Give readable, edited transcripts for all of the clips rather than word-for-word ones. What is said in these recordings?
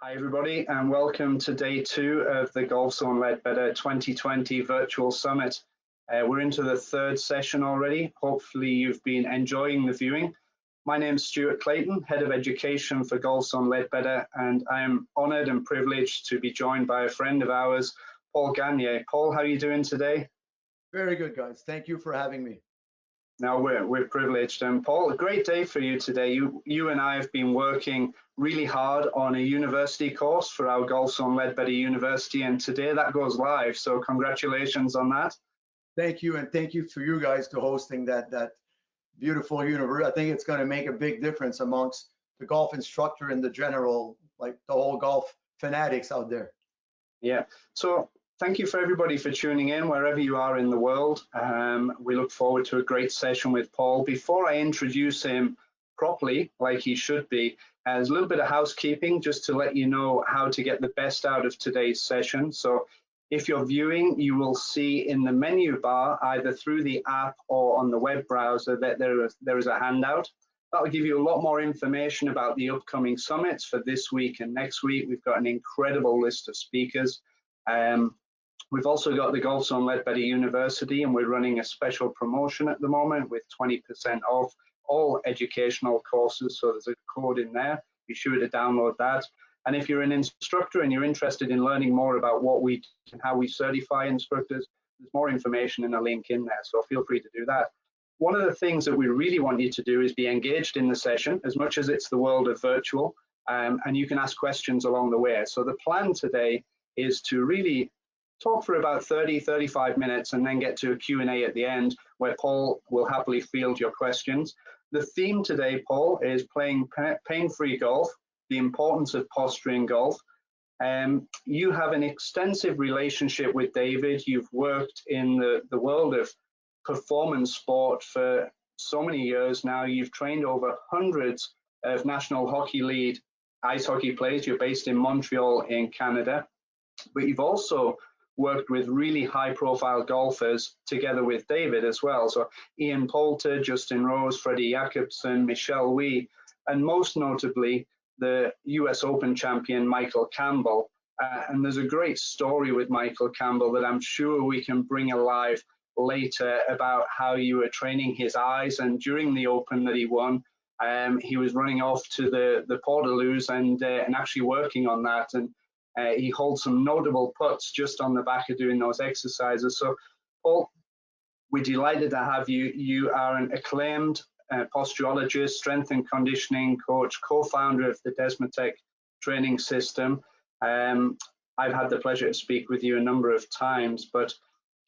Hi everybody and welcome to day 2 of the Golfzon Leadbetter 2020 Virtual Summit. We're into the 3rd session already. Hopefully you've been enjoying the viewing. My name's Stuart Clayton, Head of Education for Golfzon Leadbetter, and I am honoured and privileged to be joined by a friend of ours, Paul Gagne. Paul, how are you doing today? Very good, guys. Thank you for having me. Now we're privileged. And Paul, a great day for you today. You and I have been working really hard on a university course for our Golfzon Leadbetter University, and today that goes live. So congratulations on that. Thank you, and thank you for you guys to hosting that beautiful university. I think it's going to make a big difference amongst the golf instructor and the general, like the whole golf fanatics out there. Yeah. So thank you for everybody for tuning in wherever you are in the world. We look forward to a great session with Paul. Before I introduce him properly, like he should be, there's a little bit of housekeeping just to let you know how to get the best out of today's session. So if you're viewing, you will see in the menu bar, either through the app or on the web browser, that there is a handout. That will give you a lot more information about the upcoming summits for this week and next week. We've got an incredible list of speakers. We've also got the Golfzon Leadbetter University, and we're running a special promotion at the moment with 20% off all educational courses. So there's a code in there. Be sure to download that. And if you're an instructor and you're interested in learning more about what we do and how we certify instructors, there's more information in a link in there. So feel free to do that. One of the things that we really want you to do is be engaged in the session as much as it's the world of virtual, and you can ask questions along the way. So the plan today is to really talk for about 30-35 minutes and then get to a Q&A at the end where Paul will happily field your questions. The theme today, Paul, is playing pain-free golf, the importance of posture in golf. You have an extensive relationship with David. You've worked in the world of performance sport for so many years now. You've trained over hundreds of National Hockey League ice hockey players. You're based in Montreal in Canada, but you've also worked with really high-profile golfers together with David as well. So Ian Poulter, Justin Rose, Freddie Jacobson, Michelle Wee, and most notably the US Open champion Michael Campbell. And there's a great story with Michael Campbell that I'm sure we can bring alive later about how you were training his eyes. And during the Open that he won, he was running off to the Portaloos and actually working on that. And he holds some notable putts just on the back of doing those exercises. So, Paul, we're delighted to have you. You are an acclaimed posturologist, strength and conditioning coach, co-founder of the Desmotec Training System. I've had the pleasure to speak with you a number of times, but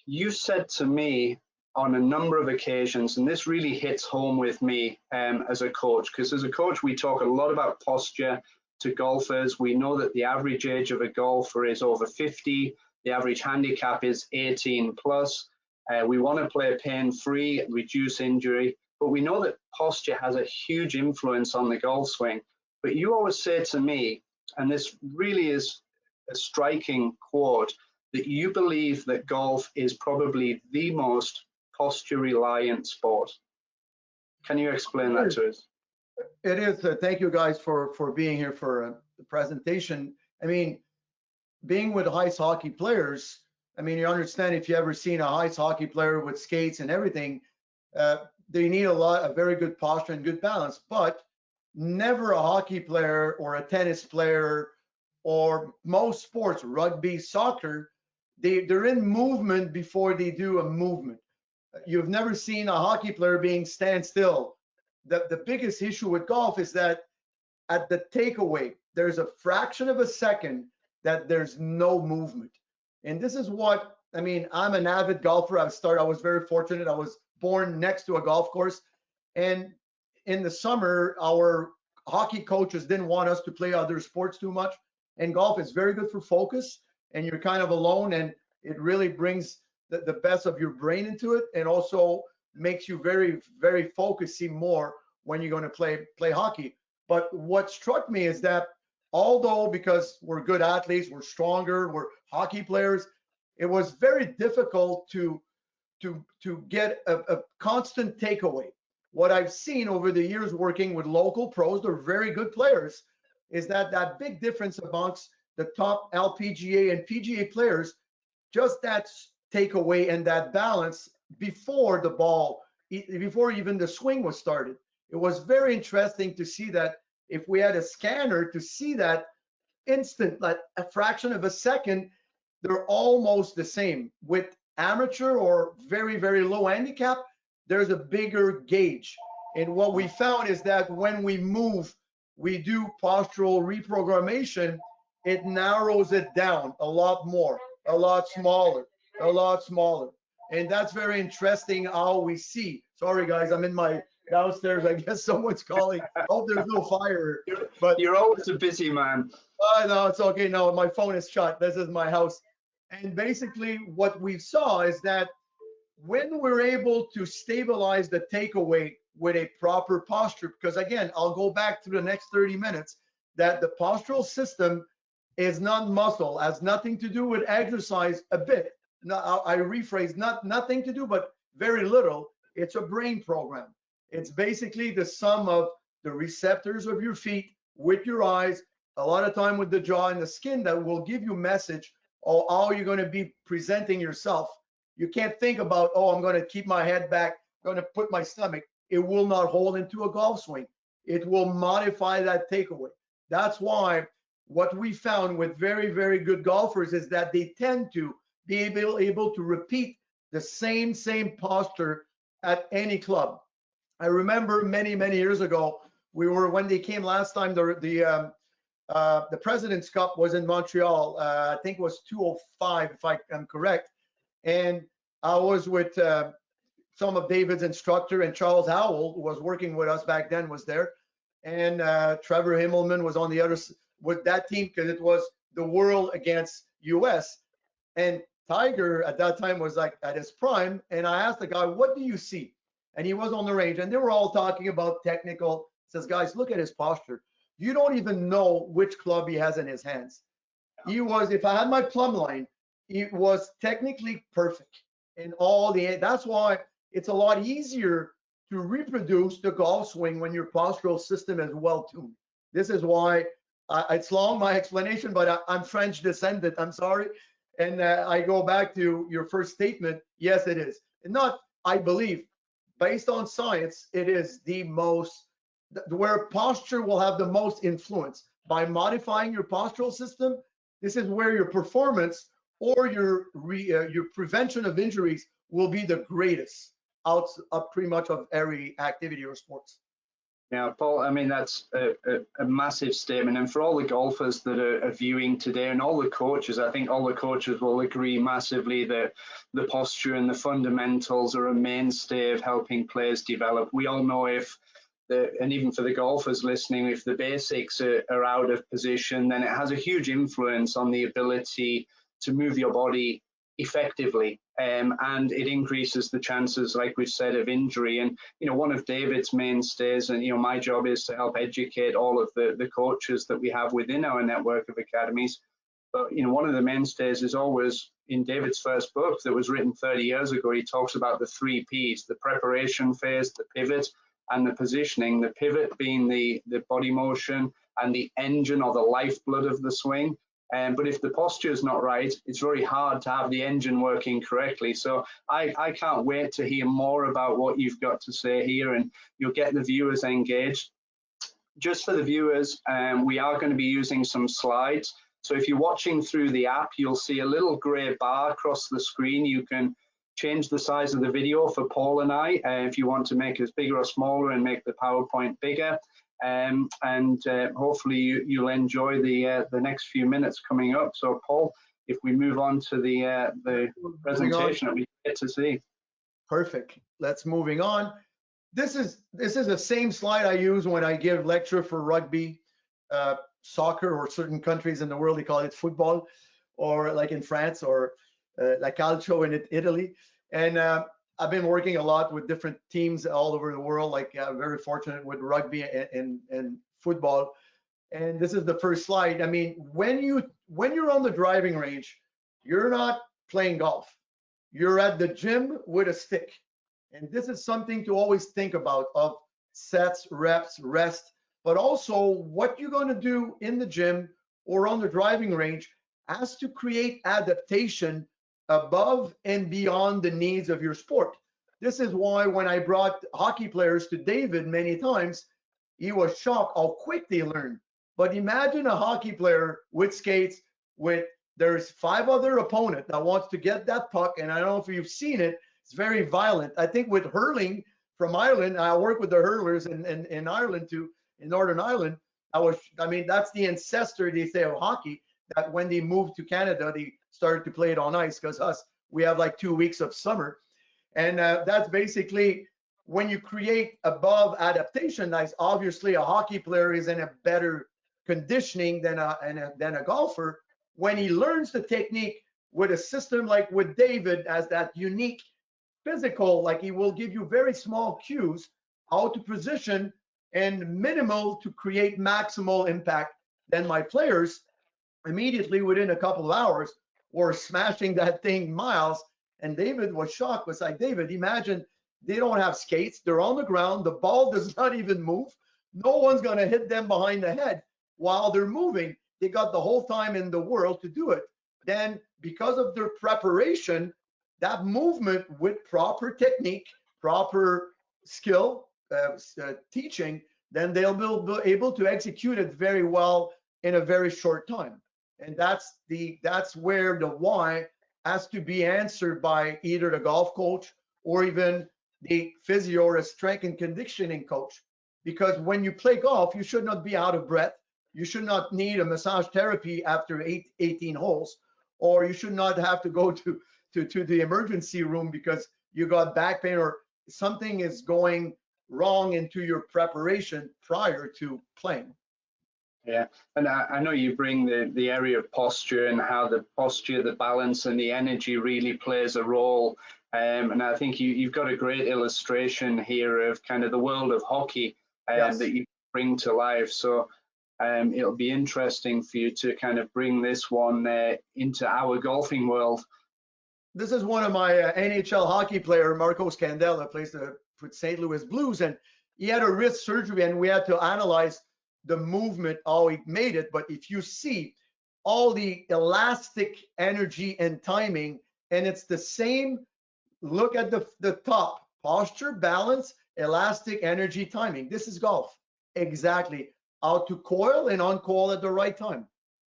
you said to me on a number of occasions, and this really hits home with me as a coach, because as a coach, we talk a lot about posture to golfers. We know that the average age of a golfer is over 50. The average handicap is 18 plus. We want to play pain-free, reduce injury, but we know that posture has a huge influence on the golf swing. But you always say to me, and this really is a striking quote, that you believe that golf is probably the most posture-reliant sport. Can you explain that to us? It is. Thank you guys for being here for the presentation. I mean, being with ice hockey players, I mean, you understand if you ever seen a ice hockey player with skates and everything, they need a very good posture and good balance, but never a hockey player or a tennis player or most sports, rugby, soccer, they're in movement before they do a movement. You've never seen a hockey player being stand still. The biggest issue with golf is that at the takeaway, there's a fraction of a second that there's no movement. And this is what, I mean, I'm an avid golfer. I was very fortunate. I was born next to a golf course. And in the summer, our hockey coaches didn't want us to play other sports too much. And golf is very good for focus, and you're kind of alone, and it really brings the best of your brain into it, and also makes you very, very focusy more when you're going to play hockey. But what struck me is that although, because we're good athletes, we're stronger, we're hockey players, it was very difficult to get a constant takeaway. What I've seen over the years working with local pros, they're very good players, is that that big difference amongst the top LPGA and PGA players, just that takeaway and that balance before the ball, before even the swing was started. It was very interesting to see that if we had a scanner to see that instant, like a fraction of a second, they're almost the same. With amateur or very, very low handicap, there's a bigger gauge. And what we found is that when we move, we do postural reprogrammation, it narrows it down a lot more, a lot smaller, a lot smaller. And that's very interesting how we see. Sorry, guys, I'm in my downstairs. I guess someone's calling. Hope there's no fire. But you're always a busy man. No, it's okay. No, my phone is shut. This is my house. And basically what we saw is that when we're able to stabilize the takeaway with a proper posture, because again, I'll go back to the next 30 minutes, that the postural system is not muscle, has nothing to do with exercise a bit. No, I rephrase, nothing to do, but very little. It's a brain program. It's basically the sum of the receptors of your feet with your eyes, a lot of time with the jaw and the skin that will give you message or how you're going to be presenting yourself. You can't think about, oh, I'm going to keep my head back, going to put my stomach. It will not hold into a golf swing. It will modify that takeaway. That's why what we found with very, very good golfers is that they tend to be able to repeat the same posture at any club. I remember many, many years ago, when they came last time, the President's Cup was in Montreal. I think it was 205, if I am correct. And I was with some of David's instructor, and Charles Howell, who was working with us back then, was there. And Trevor Himmelman was on the other with that team, because it was the world against US. And Tiger at that time was like at his prime. And I asked the guy, what do you see? And he was on the range, and they were all talking about technical. He says, guys, look at his posture. You don't even know which club he has in his hands. He was, if I had my plumb line, it was technically perfect in all the, that's why it's a lot easier to reproduce the golf swing when your postural system is well tuned. This is why it's long, my explanation, but I'm French descendant, I'm sorry. And I go back to your first statement. Yes, it is. And not, I believe, based on science, it is the most, where posture will have the most influence. By modifying your postural system, this is where your performance or your prevention of injuries will be the greatest out of pretty much of every activity or sports. Yeah, Paul, I mean, that's a massive statement. And for all the golfers that are viewing today and all the coaches, I think all the coaches will agree massively that the posture and the fundamentals are a mainstay of helping players develop. We all know and even for the golfers listening, if the basics are out of position, then it has a huge influence on the ability to move your body effectively, and it increases the chances, like we've said, of injury. And one of David's mainstays, and my job is to help educate all of the coaches that we have within our network of academies. But one of the mainstays is always in David's first book that was written 30 years ago. He talks about the 3 Ps: the preparation phase, the pivot, and the positioning. The pivot being the body motion and the engine or the lifeblood of the swing. But if the posture is not right, it's very hard to have the engine working correctly. So I can't wait to hear more about what you've got to say here, and you'll get the viewers engaged. Just for the viewers, we are going to be using some slides. So if you're watching through the app, you'll see a little gray bar across the screen. You can change the size of the video for Paul and I if you want to make it bigger or smaller and make the PowerPoint bigger. Hopefully you'll enjoy the next few minutes coming up. So Paul, if we move on to the presentation that we get to see. Perfect. Let's moving on. This is the same slide I use when I give lecture for rugby, soccer, or certain countries in the world they call it football, or like in France, or la calcio in Italy. And I've been working a lot with different teams all over the world, like very fortunate with rugby and football. And this is the first slide. I mean, when you're on the driving range, you're not playing golf. You're at the gym with a stick. And this is something to always think about, of sets, reps, rest. but also what you're going to do in the gym or on the driving range has to create adaptation above and beyond the needs of your sport. This is why when I brought hockey players to David many times, he was shocked how quick they learn. But imagine a hockey player with skates, with there's 5 other opponent that wants to get that puck, and I don't know if you've seen it, it's very violent. I think with hurling from Ireland, I work with the hurlers in Ireland too, in Northern Ireland. I mean, that's the ancestor, they say, of hockey, that when they moved to Canada, they started to play it on ice, because we have like 2 weeks of summer. And that's basically when you create above adaptation. Nice, obviously a hockey player is in a better conditioning than a golfer. When he learns the technique with a system like with David, as that unique physical, like he will give you very small cues how to position and minimal to create maximal impact, then my players immediately within a couple of hours were smashing that thing miles. And David was shocked. Was like, David, imagine they don't have skates, they're on the ground, the ball does not even move, no one's going to hit them behind the head while they're moving. They got the whole time in the world to do it. Then because of their preparation, that movement with proper technique, proper skill, teaching, then they'll be able to execute it very well in a very short time. And that's where the why has to be answered by either the golf coach or even the physio or a strength and conditioning coach. Because when you play golf, you should not be out of breath. You should not need a massage therapy after 18 holes, or you should not have to go to the emergency room because you got back pain or something is going wrong into your preparation prior to playing. Yeah, and I know you bring the area of posture and how the posture, the balance and the energy really plays a role. And I think you've got a great illustration here of kind of the world of hockey Yes. that you bring to life. So it'll be interesting for you to kind of bring this one into our golfing world. This is one of my NHL hockey player, Marcos Candela, plays for St. Louis Blues, and he had a wrist surgery, and we had to analyze the movement, how he made it. But if you see all the elastic energy and timing, and it's the same, look at the top, posture, balance, elastic energy, timing. This is golf. Exactly. How to coil and uncoil at the right time.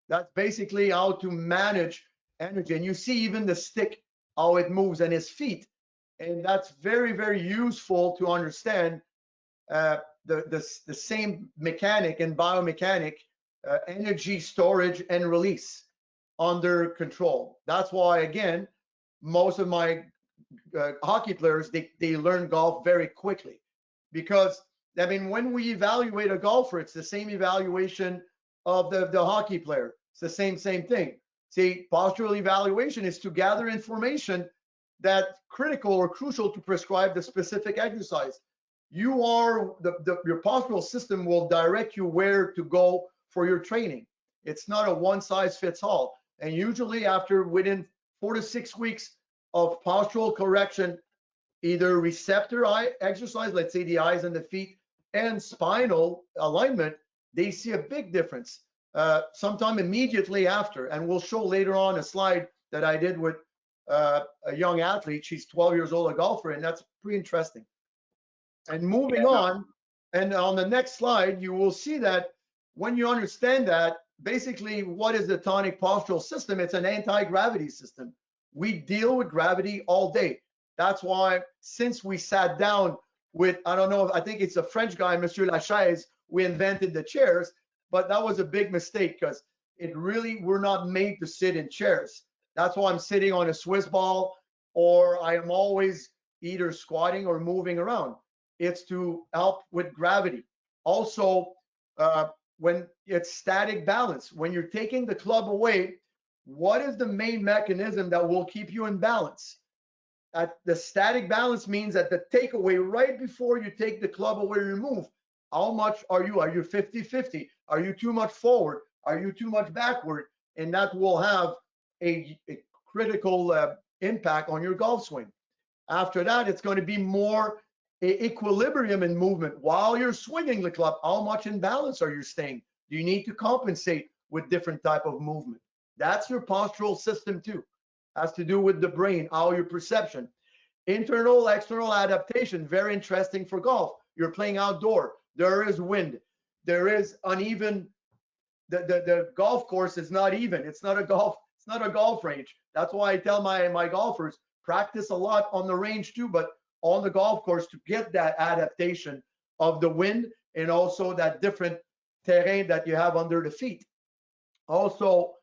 That's basically how to manage energy. And you see even the stick, how it moves, and his feet. And that's very, very useful to understand the same mechanic and biomechanic, energy storage and release under control. That's why, again, most of my hockey players, they learn golf very quickly. Because, I mean, when we evaluate a golfer, it's the same evaluation of the hockey player. It's the same thing. See, postural evaluation is to gather information that's critical or crucial to prescribe the specific exercise. Your postural system will direct you where to go for your training. It's not a one size fits all. And usually within 4 to 6 weeks of postural correction, either receptor exercise, let's say the eyes and the feet, and spinal alignment, they see a big difference sometime immediately after. And we'll show later on a slide that I did with a young athlete. She's 12 years old, a golfer, and that's pretty interesting. And moving on, and on the next slide, you will see that when you understand that, basically, what is the tonic postural system? It's an anti-gravity system. We deal with gravity all day. That's why, since we sat down with, I don't know, I think it's a French guy, Monsieur Lachaise, we invented the chairs, but that was a big mistake because we're not made to sit in chairs. That's why I'm sitting on a Swiss ball, or I am always either squatting or moving around. It's to help with gravity. Also, when it's static balance, when you're taking the club away, what is the main mechanism that will keep you in balance? The static balance means that the takeaway right before you take the club away, you move. How much are you? Are you 50-50? Are you too much forward? Are you too much backward? And that will have a critical impact on your golf swing. After that, it's going to be more equilibrium in movement while you're swinging the club. How much in balance are you staying? Do you need to compensate with different type of movement? That's your postural system too. Has to do with the brain, how your perception. Internal, external adaptation, very interesting for golf. You're playing outdoor. There is wind. There is uneven. The golf course is not even. It's not a golf range. That's why I tell my golfers, practice a lot on the range too, but on the golf course to get that adaptation of the wind and also that different terrain that you have under the feet. Also,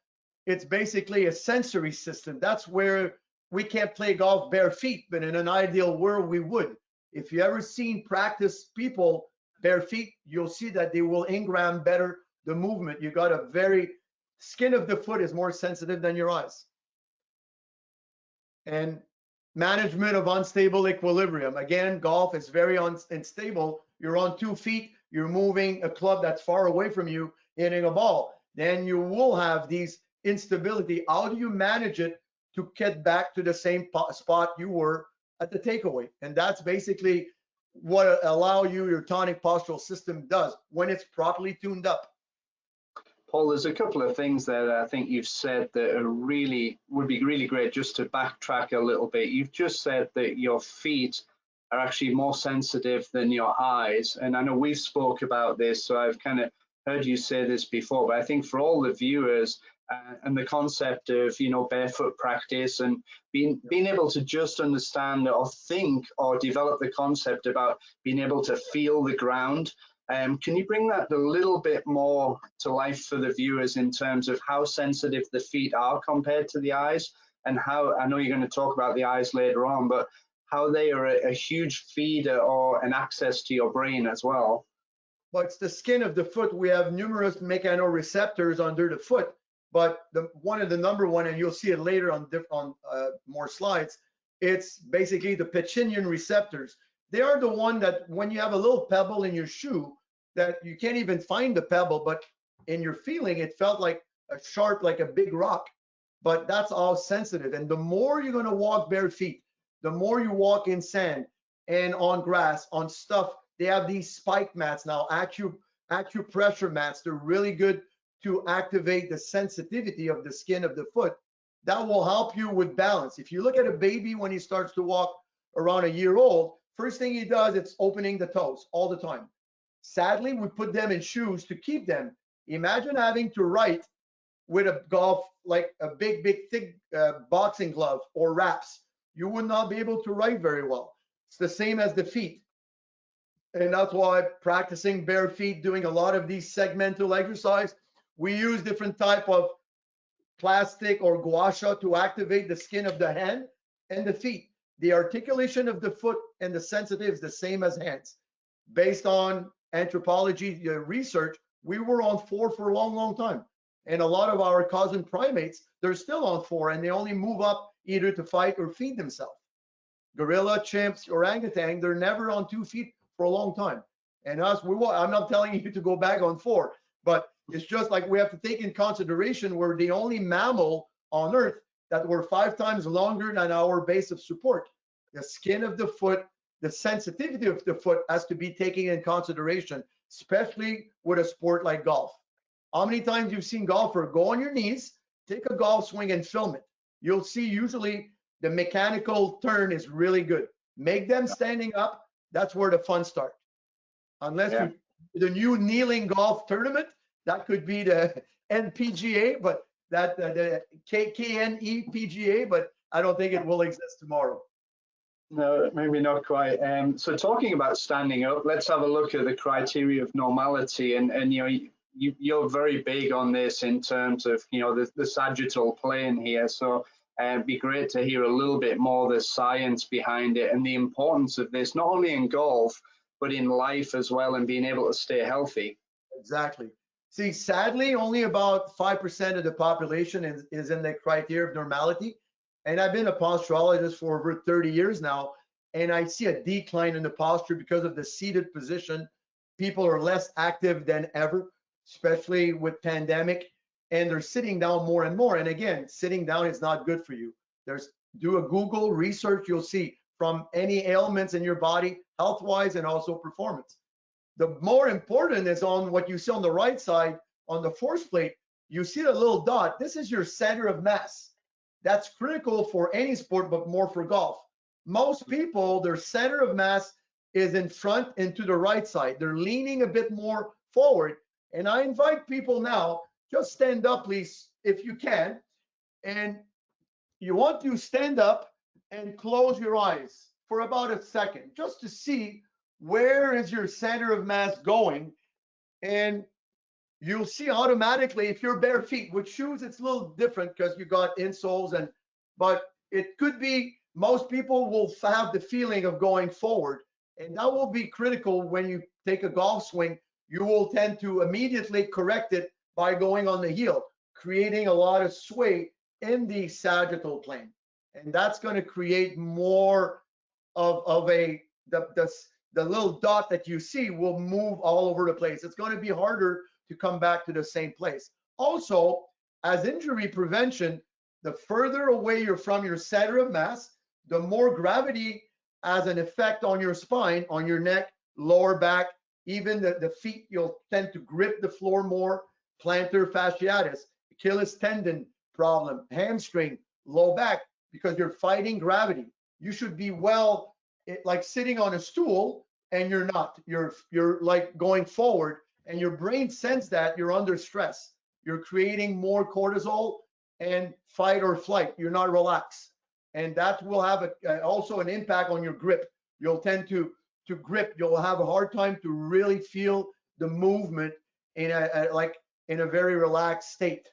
it's basically a sensory system. That's where we can't play golf bare feet, but in an ideal world, we would. If you ever seen practice people bare feet, you'll see that they will engram better the movement. You got a very, skin of the foot is more sensitive than your eyes. And management of unstable equilibrium. Again, golf is very unstable. You're on 2 feet, you're moving a club that's far away from you, hitting a ball. Then you will have these instability. How do you manage it to get back to the same spot you were at the takeaway? And that's basically what your tonic postural system does when it's properly tuned up. Paul, there's a couple of things that I think you've said that would be really great just to backtrack a little bit. You've just said that your feet are actually more sensitive than your eyes. And I know we've spoke about this, so I've kind of heard you say this before, but I think for all the viewers and the concept of, barefoot practice and being able to just understand or think or develop the concept about being able to feel the ground. Can you bring that a little bit more to life for the viewers in terms of how sensitive the feet are compared to the eyes, and how, I know you're going to talk about the eyes later on, but how they are a huge feeder or an access to your brain as well? Well, it's the skin of the foot. We have numerous mechanoreceptors under the foot, but one of the number one, and you'll see it later on more slides, it's basically the Pacinian receptors. They are the one that when you have a little pebble in your shoe that you can't even find the pebble, but in your feeling, it felt like a sharp, like a big rock, but that's all sensitive. And the more you're going to walk bare feet, the more you walk in sand and on grass, on stuff, they have these spike mats now, acupressure mats. They're really good to activate the sensitivity of the skin of the foot. That will help you with balance. If you look at a baby when he starts to walk around a year old, first thing he does, it's opening the toes all the time. Sadly, we put them in shoes to keep them. Imagine having to write with a golf, like a big, thick boxing glove or wraps. You would not be able to write very well. It's the same as the feet. And that's why practicing bare feet, doing a lot of these segmental exercise, we use different type of plastic or gua sha to activate the skin of the hand and the feet. The articulation of the foot and the sensitive is the same as hands. Based on anthropology research, we were on 4 for a long time. And a lot of our cousin primates, they're still on 4, and they only move up either to fight or feed themselves. Gorilla, chimps, orangutan, they're never on 2 feet for a long time. And us, I'm not telling you to go back on 4, but it's just like we have to take in consideration we're the only mammal on Earth that were 5 times longer than our base of support. The skin of the foot, the sensitivity of the foot has to be taken in consideration, especially with a sport like golf. How many times you've seen golfer go on your knees, take a golf swing and film it? You'll see usually the mechanical turn is really good. Make them standing up, that's where the fun starts. Unless the new kneeling golf tournament, that could be the NPGA, but that the KNE PGA, but I don't think it will exist tomorrow. No, maybe not quite. So talking about standing up, let's have a look at the criteria of normality. And you're very big on this in terms of the sagittal plane here. So it'd be great to hear a little bit more the science behind it and the importance of this, not only in golf but in life as well, and being able to stay healthy. Exactly. See, sadly, only about 5% of the population is in the criteria of normality. And I've been a posturologist for over 30 years now, and I see a decline in the posture because of the seated position. People are less active than ever, especially with pandemic, and they're sitting down more and more. And again, sitting down is not good for you. Do a Google research, you'll see from any ailments in your body, health-wise and also performance. The more important is on what you see on the right side on the force plate. You see the little dot. This is your center of mass. That's critical for any sport, but more for golf. Most people, their center of mass is in front and to the right side. They're leaning a bit more forward. And I invite people now, just stand up, please, if you can. And you want to stand up and close your eyes for about a second, just to see where is your center of mass going. And you'll see automatically if you're bare feet. With shoes, it's a little different because you got insoles, but it could be most people will have the feeling of going forward. And that will be critical when you take a golf swing. You will tend to immediately correct it by going on the heel, creating a lot of sway in the sagittal plane. And that's going to create more of the little dot that you see will move all over the place. It's going to be harder to come back to the same place. Also, as injury prevention, the further away you're from your center of mass, the more gravity has an effect on your spine, on your neck, lower back, even the feet. You'll tend to grip the floor more, plantar fasciitis, Achilles tendon problem, hamstring, low back, because you're fighting gravity. You should be like sitting on a stool, and you're not. You're like going forward, and your brain senses that you're under stress. You're creating more cortisol and fight or flight. You're not relaxed. And that will have also an impact on your grip. You'll tend to grip. You'll have a hard time to really feel the movement in a very relaxed state.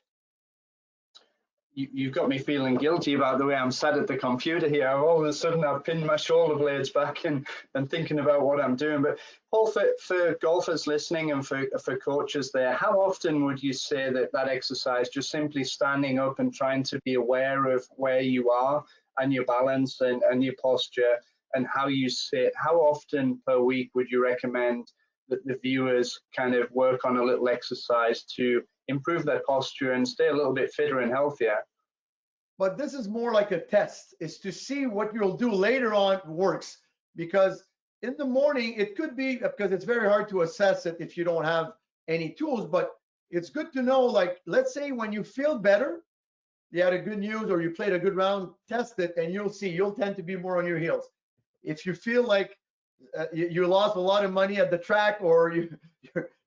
You've got me feeling guilty about the way I'm sat at the computer here. All of a sudden, I've pinned my shoulder blades back and thinking about what I'm doing. But Paul, for golfers listening and for coaches there, how often would you say that exercise, just simply standing up and trying to be aware of where you are and your balance and your posture and how you sit, how often per week would you recommend that the viewers kind of work on a little exercise to improve their posture and stay a little bit fitter and healthier? But this is more like a test, is to see what you'll do later on works. Because in the morning, it could be, because it's very hard to assess it if you don't have any tools, but it's good to know, like, let's say when you feel better, you had a good news or you played a good round, test it, and you'll see, you'll tend to be more on your heels. If you feel like you lost a lot of money at the track, or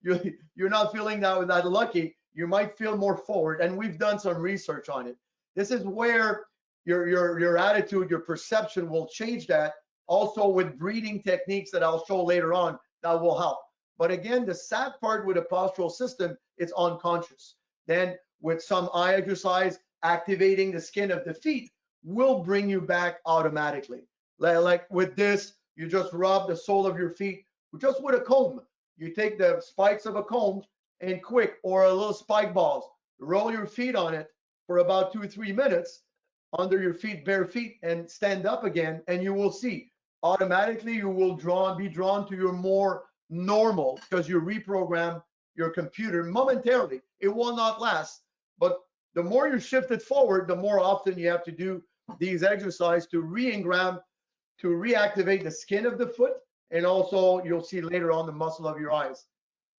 you're not feeling that lucky, you might feel more forward. And we've done some research on it. This is where your attitude, your perception will change that. Also with breathing techniques that I'll show later on, that will help. But again, the sad part with a postural system, it's unconscious. Then with some eye exercise, activating the skin of the feet will bring you back automatically. Like with this, you just rub the sole of your feet just with a comb. You take the spikes of a comb and quick, or a little spike balls, roll your feet on it for about 2-3 minutes under your feet, bare feet, and stand up again, and you will see automatically you will be drawn to your more normal, because you reprogram your computer momentarily. It will not last, but the more you shift it forward, the more often you have to do these exercises to re-engram, to reactivate the skin of the foot, and also you'll see later on the muscle of your eyes.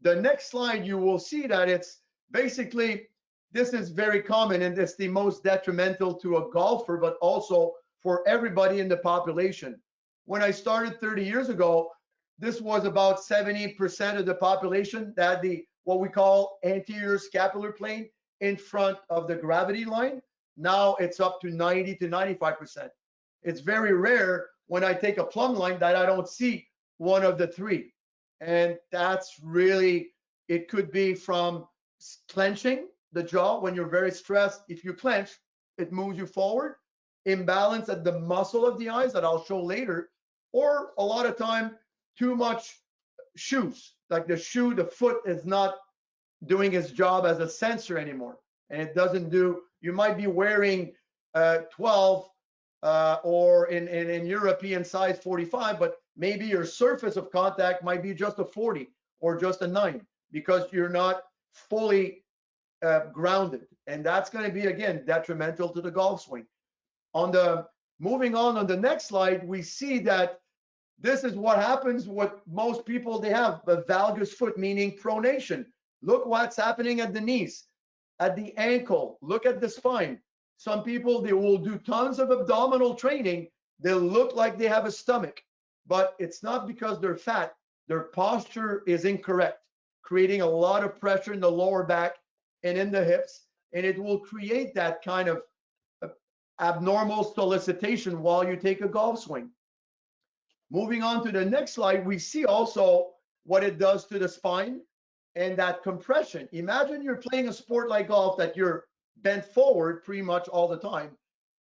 The next slide, you will see that it's basically, this is very common, and it's the most detrimental to a golfer, but also for everybody in the population. When I started 30 years ago, this was about 70% of the population that had what we call anterior scapular plane in front of the gravity line. Now it's up to 90 to 95%. It's very rare when I take a plumb line that I don't see one of the three. And that's really, it could be from clenching the jaw when you're very stressed. If you clench, it moves you forward. Imbalance at the muscle of the eyes that I'll show later, or a lot of time, too much shoes. Like the foot is not doing its job as a sensor anymore. And it doesn't do, you might be wearing 12 or in European size 45, but maybe your surface of contact might be just a 40 or just a 9, because you're not fully grounded. And that's going to be, again, detrimental to the golf swing. Moving on the next slide, we see that This is what happens with most people. They have a valgus foot, meaning pronation. Look what's happening at the knees, at the ankle. Look at the spine. Some people, they will do tons of abdominal training. They'll look like they have a stomach, but it's not because they're fat. Their posture is incorrect, creating a lot of pressure in the lower back and in the hips, and it will create that kind of abnormal solicitation while you take a golf swing. Moving on to the next slide, we see also what it does to the spine and that compression. Imagine you're playing a sport like golf that you're bent forward pretty much all the time.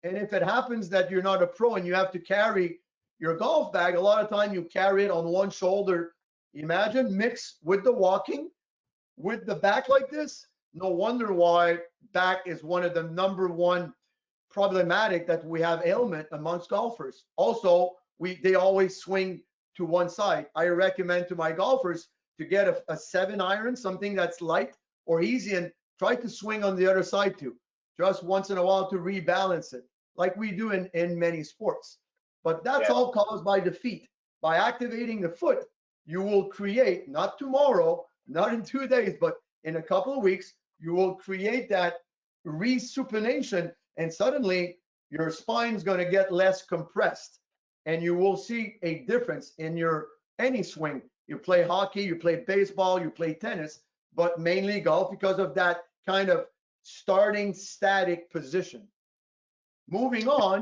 And if it happens that you're not a pro and you have to carry your golf bag, a lot of time you carry it on one shoulder. Imagine mix with the walking, with the back like this. No wonder why back is one of the #1 problematic that we have ailment amongst golfers. Also, they always swing to one side. I recommend to my golfers to get a 7-iron, something that's light or easy, and try to swing on the other side too, just once in a while to rebalance it, like we do in many sports. But that's all caused by the feet. By activating the foot, you will create, not tomorrow, not in 2 days, but in a couple of weeks, you will create that resupination, and suddenly your spine's going to get less compressed, and you will see a difference in your any swing. You play hockey, you play baseball, you play tennis, but mainly golf because of that kind of starting static position. Moving on.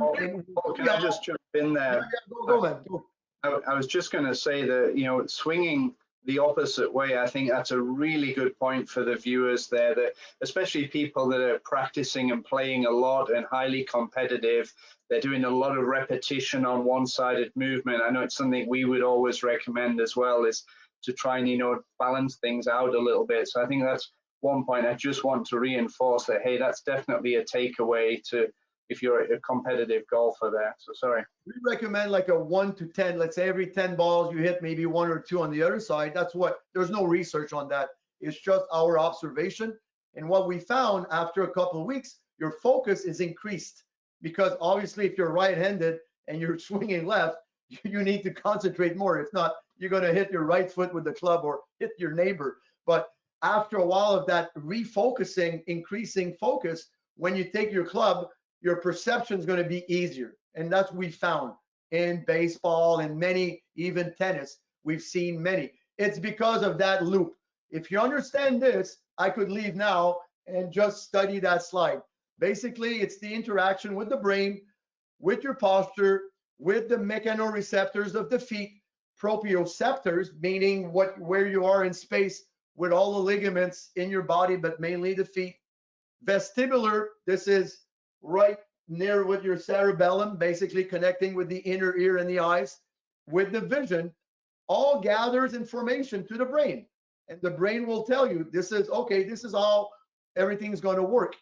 Can I just jump in there? Go, man. Go. I was just going to say that, you know, swinging the opposite way, I think that's a really good point for the viewers there, that especially people that are practicing and playing a lot and highly competitive, they're doing a lot of repetition on one-sided movement. I know it's something we would always recommend as well, is to try and, you know, balance things out a little bit. So I think that's one point I just want to reinforce, that, hey, that's definitely a takeaway to if you're a competitive golfer there. So sorry. We recommend like a 1 to 10. Let's say every 10 balls you hit maybe 1 or 2 on the other side. That's what, there's no research on that. It's just our observation. And what we found after a couple of weeks, your focus is increased, because obviously if you're right-handed and you're swinging left, you need to concentrate more. If not, you're going to hit your right foot with the club or hit your neighbor. But after a while of that refocusing, increasing focus, when you take your club, your perception is going to be easier. And that's what we found in baseball and many, even tennis. We've seen many. It's because of that loop. If you understand this, I could leave now and just study that slide. Basically, it's the interaction with the brain, with your posture, with the mechanoreceptors of the feet, proprioceptors, meaning where you are in space with all the ligaments in your body, but mainly the feet. Vestibular, this is right near with your cerebellum, basically connecting with the inner ear and the eyes. With the vision, all gathers information to the brain, and the brain will tell you, this is okay, this is how everything's going to work.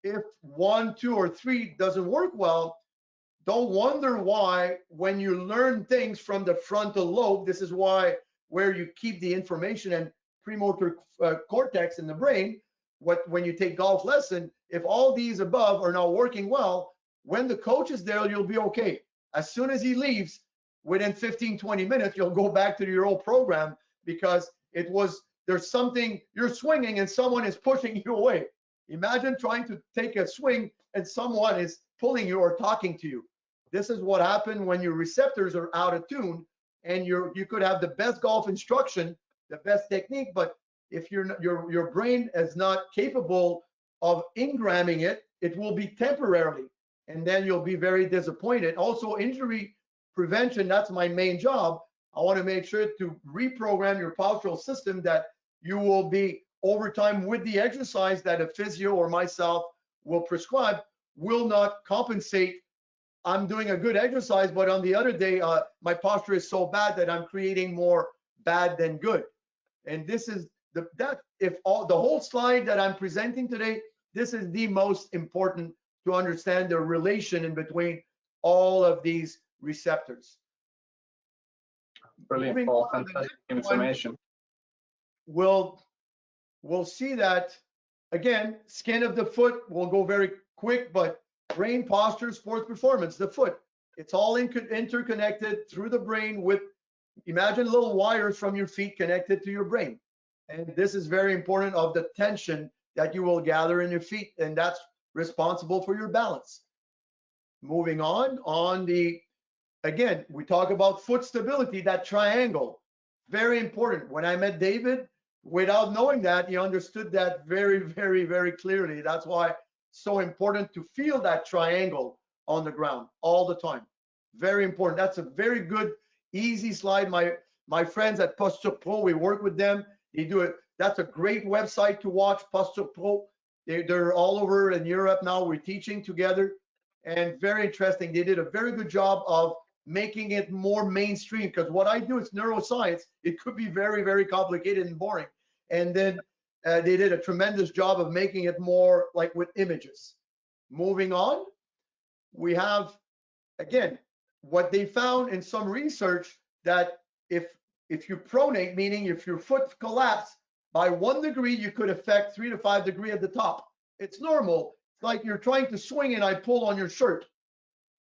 If 1, 2, or 3 doesn't work well, don't wonder why when you learn things from the frontal lobe, this is why where you keep the information and premotor cortex in the brain. When you take golf lesson, if all these above are not working well, when the coach is there, you'll be okay. As soon as he leaves, within 15, 20 minutes, you'll go back to your old program, because there's something, you're swinging and someone is pushing you away. Imagine trying to take a swing and someone is pulling you or talking to you. This is what happened when your receptors are out of tune, and you could have the best golf instruction, the best technique, but if your brain is not capable of engramming it, it will be temporarily, and then you'll be very disappointed. Also, injury prevention, that's my main job. I want to make sure to reprogram your postural system, that you will be over time with the exercise that a physio or myself will prescribe will not compensate. I'm doing a good exercise, but on the other day, my posture is so bad that I'm creating more bad than good. And this is the whole slide that I'm presenting today, this is the most important to understand the relation in between all of these receptors. Brilliant, Paul. Fantastic information. We'll see that again. Skin of the foot will go very quick, but brain, posture, sports performance, the foot. It's all interconnected through the brain with, imagine little wires from your feet connected to your brain. And this is very important of the tension that you will gather in your feet, and that's responsible for your balance. Moving on the, again, we talk about foot stability, that triangle, very important. When I met David, without knowing that, he understood that very, very, very clearly. That's why it's so important to feel that triangle on the ground all the time. Very important. That's a very good, easy slide. My friends at Postural, we work with them. They do it. That's a great website to watch, Postural. They're all over in Europe now. We're teaching together, and very interesting. They did a very good job of making it more mainstream, because what I do is neuroscience. It could be very, very complicated and boring. And then they did a tremendous job of making it more like with images. Moving on, we have, again, what they found in some research, that if you pronate, meaning if your foot collapsed by 1 degree, you could affect 3 to 5 degrees at the top. It's normal. It's like you're trying to swing and I pull on your shirt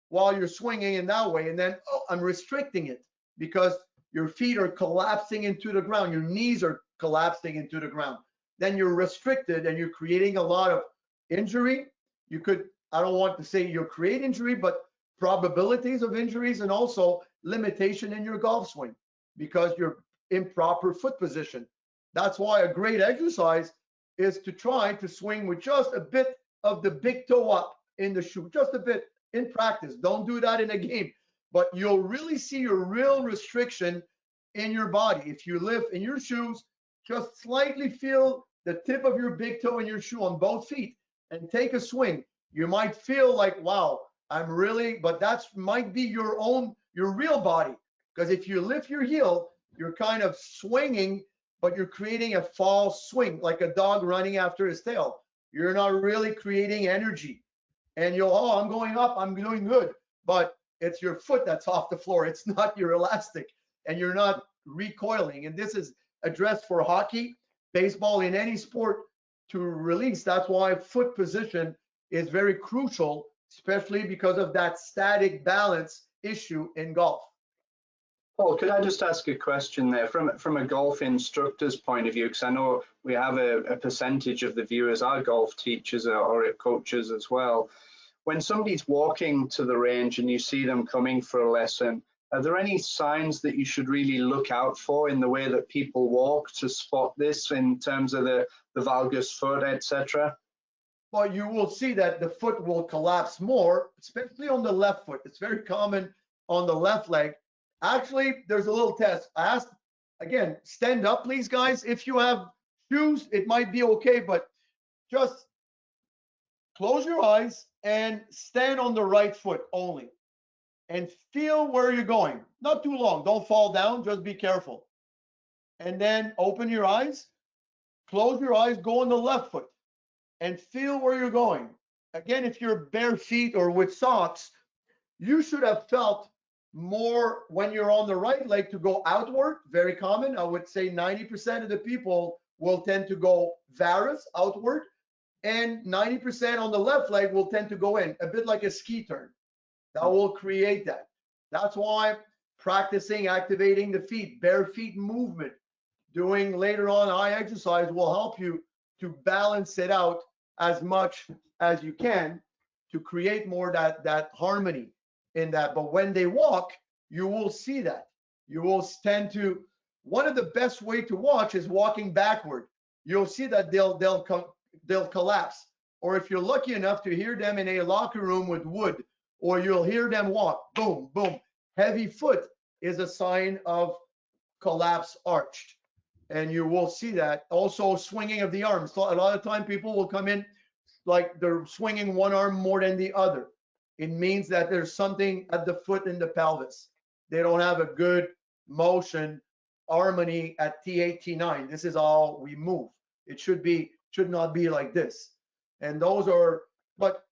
while you're swinging in that way, and then, oh, I'm restricting it because your feet are collapsing into the ground, your knees are collapsing into the ground. Then you're restricted and you're creating a lot of injury. You could, I don't want to say you'll create injury, but probabilities of injuries, and also limitation in your golf swing because you're improper foot position. That's why a great exercise is to try to swing with just a bit of the big toe up in the shoe, just a bit in practice. Don't do that in a game, but you'll really see your real restriction in your body. If you live in your shoes, just slightly feel the tip of your big toe in your shoe on both feet and take a swing. You might feel like, wow, I'm really, but that's might be your real body. Because if you lift your heel, you're kind of swinging, but you're creating a false swing, like a dog running after his tail. You're not really creating energy. And you'll, oh, I'm going up, I'm doing good. But it's your foot that's off the floor. It's not your elastic, and you're not recoiling. And this is addressed for hockey, baseball, in any sport to release. That's why foot position is very crucial, especially because of that static balance issue in golf. Paul, could I just ask a question there from a golf instructor's point of view? Because I know we have a percentage of the viewers are golf teachers or coaches as well. When somebody's walking to the range and you see them coming for a lesson, are there any signs that you should really look out for in the way that people walk to spot this in terms of the valgus foot, etc.? Well, you will see that the foot will collapse more, especially on the left foot. It's very common on the left leg. Actually, there's a little test. I asked, again, stand up, please, guys. If you have shoes, it might be okay, but just close your eyes and stand on the right foot only and feel where you're going. Not too long. Don't fall down. Just be careful. And then open your eyes, close your eyes, go on the left foot and feel where you're going. Again, if you're bare feet or with socks, you should have felt more when you're on the right leg to go outward. Very common. I would say 90% of the people will tend to go varus, outward, and 90% on the left leg will tend to go in, a bit like a ski turn. That will create that. That's why practicing activating the feet, bare feet movement, doing later on eye exercise will help you to balance it out as much as you can to create more that harmony in that. But when they walk, you will see that. You will tend to, one of the best way to watch is walking backward. You'll see that they'll collapse. Or if you're lucky enough to hear them in a locker room with wood, or you'll hear them walk, boom, boom. Heavy foot is a sign of collapse arched. And you will see that. Also swinging of the arms. So a lot of time people will come in like they're swinging one arm more than the other. It means that there's something at the foot in the pelvis. They don't have a good motion, harmony at T8, T9. This is all we move. It should not be like this. And those are, but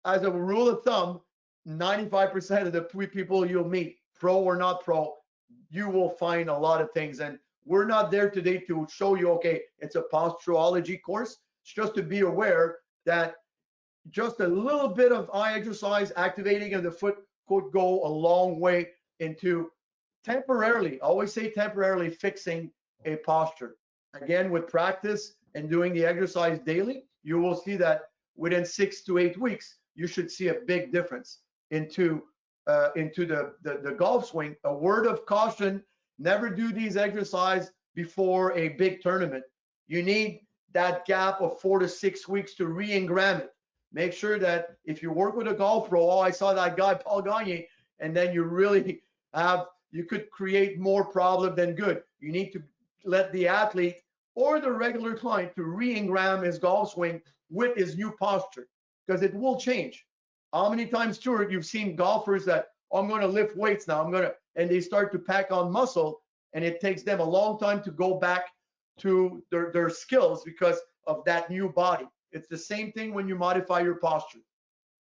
as a rule of thumb, 95% of the people you'll meet, pro or not pro, you will find a lot of things. And we're not there today to show you, okay, it's a posturology course. It's just to be aware that just a little bit of eye exercise, activating of the foot could go a long way into temporarily, I always say temporarily, fixing a posture. Again, with practice and doing the exercise daily, you will see that within 6 to 8 weeks, you should see a big difference into the golf swing. A word of caution: never do these exercises before a big tournament. You need that gap of 4 to 6 weeks to re-engram it. Make sure that if you work with a golf pro, oh, I saw that guy Paul Gagne, and then you really you could create more problem than good. You need to let the athlete or the regular client to re-engram his golf swing with his new posture, because it will change. How many times, Stuart, you've seen golfers that, oh, I'm going to lift weights now, and they start to pack on muscle, and it takes them a long time to go back to their skills because of that new body. It's the same thing when you modify your posture.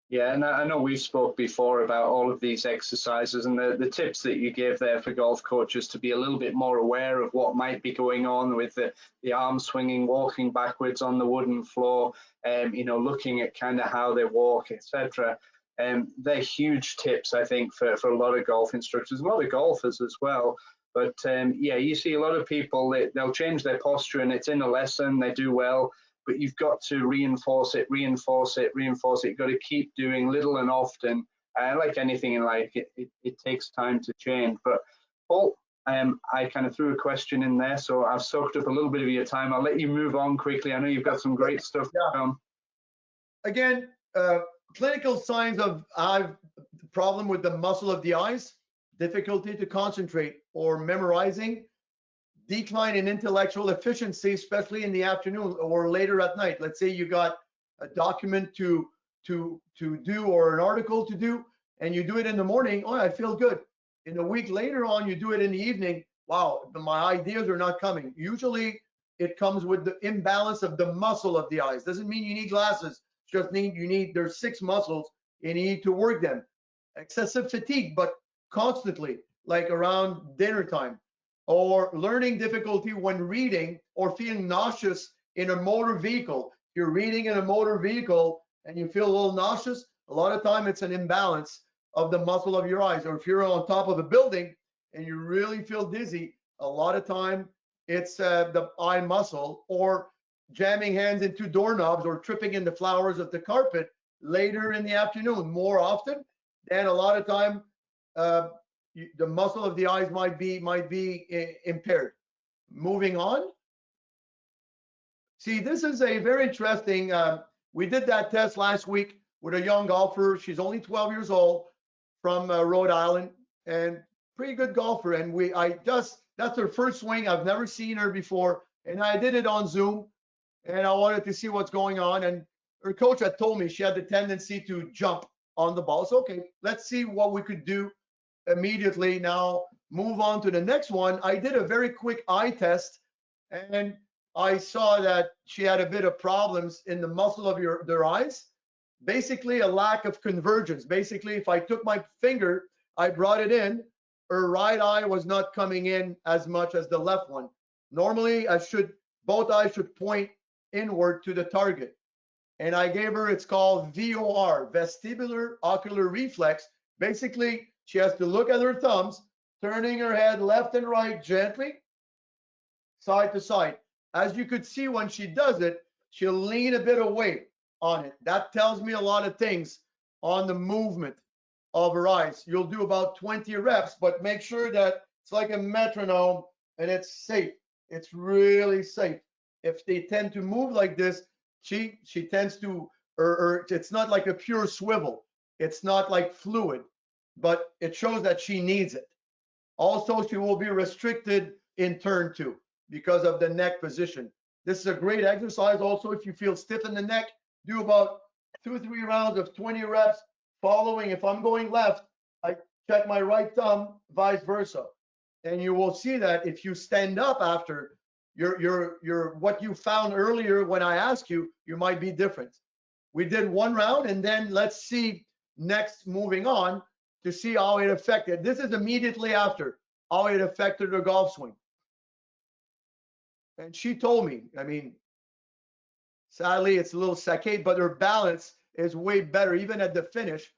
Yeah, and I know we spoke before about all of these exercises and the tips that you gave there for golf coaches to be a little bit more aware of what might be going on with the arm swinging, walking backwards on the wooden floor, you know, looking at kind of how they walk, etc. They're huge tips, I think, for a lot of golf instructors, a lot of golfers as well. But yeah, you see a lot of people, they'll change their posture and it's in a lesson, they do well, but you've got to reinforce it, reinforce it, reinforce it. You've got to keep doing little and often. Like anything in life, it takes time to change. But Paul, I kind of threw a question in there, so I've soaked up a little bit of your time. I'll let you move on quickly. I know you've got some great stuff to come. Again, clinical signs of problem with the muscle of the eyes: difficulty to concentrate or memorizing, decline in intellectual efficiency, especially in the afternoon or later at night. Let's say you got a document to do or an article to do, and you do it in the morning. Oh, I feel good. In a week later on, you do it in the evening. Wow, my ideas are not coming. Usually, it comes with the imbalance of the muscle of the eyes. Doesn't mean you need glasses. Just there's 6 muscles and you need to work them. Excessive fatigue, but constantly, like around dinner time, or learning difficulty when reading, or feeling nauseous in a motor vehicle. If you're reading in a motor vehicle and you feel a little nauseous, a lot of time it's an imbalance of the muscle of your eyes. Or if you're on top of a building and you really feel dizzy, a lot of time it's the eye muscle. Or jamming hands into doorknobs or tripping in the flowers of the carpet later in the afternoon more often, then a lot of time the muscle of the eyes might be impaired. Moving on. See, this is a very interesting, we did that test last week with a young golfer. She's only 12 years old, from Rhode Island, and pretty good golfer. And that's her first swing. I've never seen her before. And I did it on Zoom, and I wanted to see what's going on. And her coach had told me she had the tendency to jump on the ball. So, okay, let's see what we could do immediately. Now move on to the next one. I did a very quick eye test, and I saw that she had a bit of problems in the muscle of their eyes. Basically, a lack of convergence. Basically, if I took my finger, I brought it in, her right eye was not coming in as much as the left one. Normally, both eyes should point inward to the target. And I gave her, it's called VOR, vestibular ocular reflex. Basically, she has to look at her thumbs, turning her head left and right gently, side to side. As you could see, when she does it, she'll lean a bit away on it. That tells me a lot of things on the movement of her eyes. You'll do about 20 reps, but make sure that it's like a metronome and it's safe. It's really safe. If they tend to move like this, she tends to, or it's not like a pure swivel. It's not like fluid, but it shows that she needs it. Also, she will be restricted in turn 2 because of the neck position. This is a great exercise. Also, if you feel stiff in the neck, do about 2-3 rounds of 20 reps following. If I'm going left, I check my right thumb, vice versa. And you will see that if you stand up after, your what you found earlier when I asked you, you might be different. We did 1 round, and then let's see next, moving on, to see how it affected. This is immediately after, how it affected her golf swing. And she told me, I mean, sadly, it's a little saccade, but her balance is way better, even at the finish.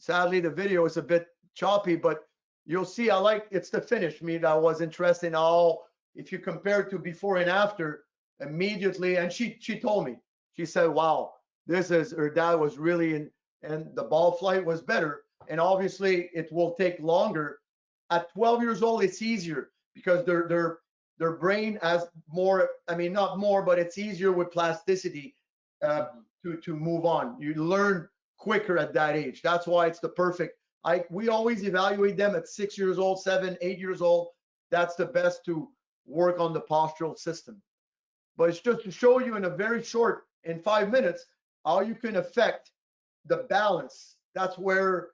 sadly the video is a bit choppy, but you'll see it's the finish me that was interesting. All if you compare it to before and after, immediately, and she told me, she said, wow, her dad was really in, and the ball flight was better. And obviously it will take longer. At 12 years old, it's easier because their brain has more, I mean, not more, but it's easier with plasticity to move on. You learn quicker at that age. That's why it's the perfect. We always evaluate them at 6 years old, 7, 8 years old. That's the best to work on the postural system. But it's just to show you in a very short, in 5 minutes, how you can affect the balance. That's where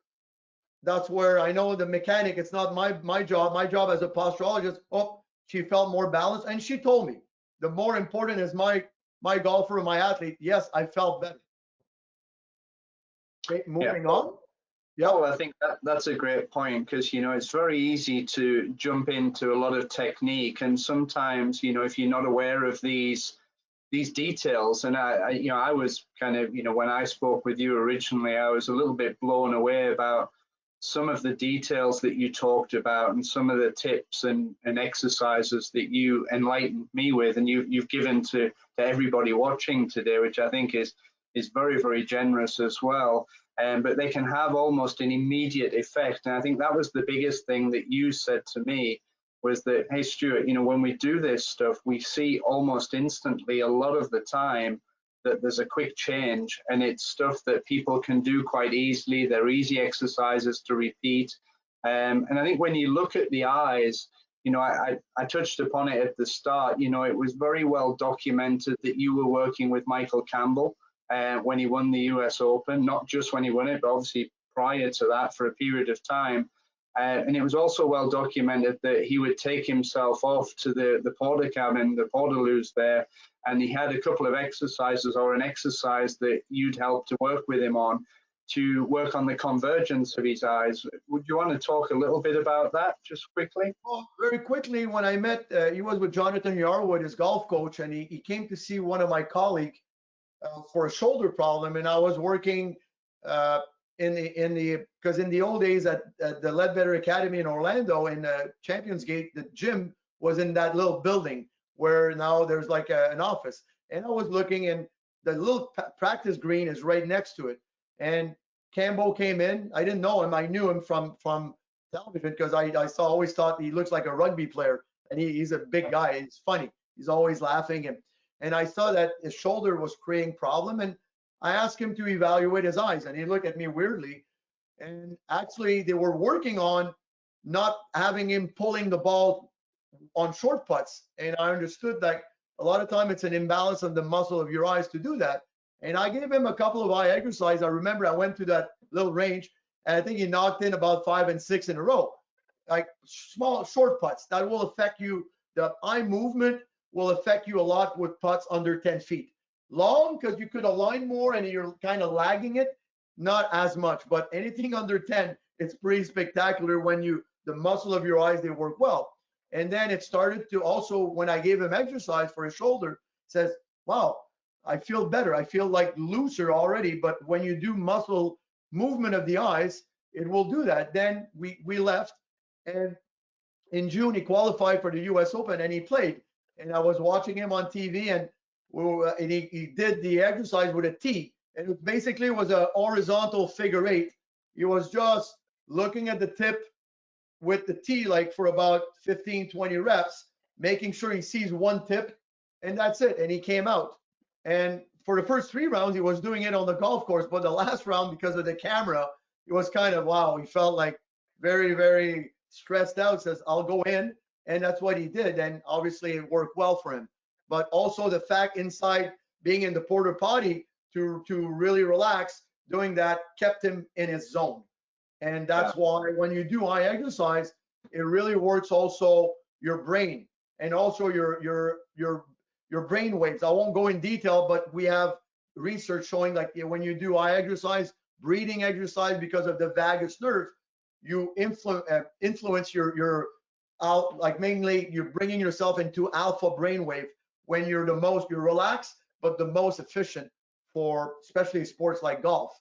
I know the mechanic, it's not my job. My job as a posturologist, oh, she felt more balanced. And she told me, the more important is my golfer, my athlete. Yes, I felt better. Okay, moving on. Yeah, well, I think that's a great point, because, you know, it's very easy to jump into a lot of technique. And sometimes, you know, if you're not aware of these details, and I was kind of, you know, when I spoke with you originally, I was a little bit blown away about some of the details that you talked about and some of the tips and exercises that you enlightened me with, and you've given to everybody watching today, which I think is very, very generous as well. But they can have almost an immediate effect. And I think that was the biggest thing that you said to me, was that, hey, Stuart, you know, when we do this stuff, we see almost instantly a lot of the time that there's a quick change, and it's stuff that people can do quite easily. They're easy exercises to repeat. And I think when you look at the eyes, you know, I touched upon it at the start, you know, it was very well documented that you were working with Michael Campbell when he won the US Open, not just when he won it, but obviously prior to that for a period of time. And it was also well documented that he would take himself off to the porta cabin, the portaloos there, and he had a couple of exercises, or an exercise that you'd help to work with him on, to work on the convergence of his eyes. Would you want to talk a little bit about that, just quickly? Well, very quickly, when I met, he was with Jonathan Yarwood, his golf coach, and he came to see one of my colleagues for a shoulder problem, and I was working because in the old days at the Leadbetter Academy in Orlando, in Champions Gate, the gym was in that little building where now there's like an office. And I was looking, and the little practice green is right next to it. And Campbell came in. I didn't know him. I knew him from television, because I always thought he looks like a rugby player, and he's a big guy. He's funny. He's always laughing. And I saw that his shoulder was creating problem, and I asked him to evaluate his eyes, and he looked at me weirdly. And actually, they were working on not having him pulling the ball on short putts. And I understood that a lot of time it's an imbalance of the muscle of your eyes to do that. And I gave him a couple of eye exercises. I remember I went to that little range, and I think he knocked in about 5 and 6 in a row, like small short putts that will affect you. The eye movement will affect you a lot with putts under 10 feet. Long, because you could align more and you're kind of lagging it, not as much. But anything under 10, it's pretty spectacular when the muscle of your eyes, they work well. And then it started to also, when I gave him exercise for his shoulder, says, wow, I feel better. I feel like looser already. But when you do muscle movement of the eyes, it will do that. Then we left, and in June he qualified for the US Open, and he played. And I was watching him on TV, and he did the exercise with a tee, and it basically was a horizontal figure 8. He was just looking at the tip with the tee, like for about 15-20 reps, making sure he sees one tip, and that's it. And he came out, and for the first 3 rounds he was doing it on the golf course, but the last round, because of the camera, it was kind of, wow, he felt like very, very stressed out. Says, I'll go in. And that's what he did, and obviously it worked well for him. But also the fact inside, being in the porta potty to really relax, doing that kept him in his zone. And that's why when you do eye exercise, it really works also your brain, and also your brain waves. I won't go in detail, but we have research showing, like, when you do eye exercise, breathing exercise, because of the vagus nerve, you influence your like, mainly you're bringing yourself into alpha brainwave when you're relaxed, but the most efficient for especially sports like golf.